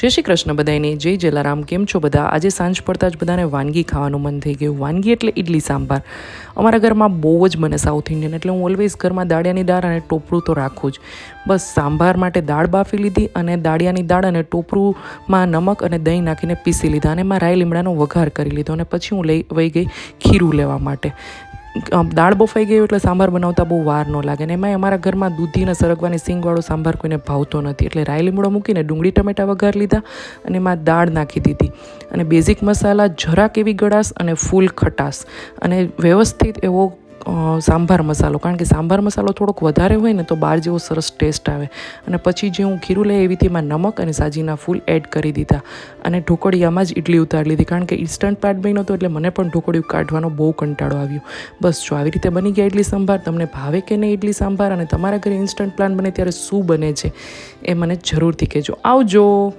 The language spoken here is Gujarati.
જય શ્રી કૃષ્ણ બધાને, જય જલારામ. કેમ છો બધા? આજે સાંજ પડતા જ બધાને વાનગી ખાવાનું મન થઈ ગયું. વાનગી એટલે ઇડલી સાંભાર. અમારા ઘરમાં બહુ જ બને સાઉથ ઇન્ડિયન, એટલે હું ઓલવેઝ ઘરમાં દાળિયાની દાળ અને ટોપરું તો રાખું જ. બસ સાંભાર માટે દાળ બાફી લીધી અને દાળિયાની દાળ અને ટોપરુંમાં નમક અને દહીં નાખીને પીસી લીધા અને એમાં રાઈ લીમડાનો વઘાર કરી લીધો અને પછી હું વહી ગઈ ખીરું લેવા માટે. દાળ બફાઈ ગયું એટલે સાંભાર બનાવતા બહુ વાર ન લાગે. અને એમાંય અમારા ઘરમાં દૂધીને સરગવાની સિંગવાળો સાંભાર કોઈને ભાવતો નથી, એટલે રાઈ લીમડો મૂકીને ડુંગળી ટમેટા વઘાર લીધા અને એમાં દાળ નાખી દીધી અને બેઝિક મસાલા, જરાક એવી ગળાશ અને ફૂલ ખટાશ અને વ્યવસ્થિત એવો સાંભાર મસાલો, કારણ કે સાંભાર મસાલો થોડોક વધારે હોય ને તો બહાર જેવો સરસ ટેસ્ટ આવે. અને પછી જે હું ખીરું લઈ એવી એમાં નમક અને સાજીના ફૂલ એડ કરી દીધા અને ઢોકળિયામાં જ ઇડલી ઉતારી લીધી, કારણ કે ઇન્સ્ટન્ટ પાર્ટ બન્યો હતો એટલે મને પણ ઢોકળિયું કાઢવાનો બહુ કંટાળો આવ્યો. બસ જો આવી રીતે બની ગયા ઇડલી સાંભાર. તમને ભાવે કે નહીં ઇડલી સાંભાર, અને તમારા ઘરે ઇન્સ્ટન્ટ પ્લાન બને ત્યારે શું બને છે એ મને જરૂરથી કહેજો. આવજો.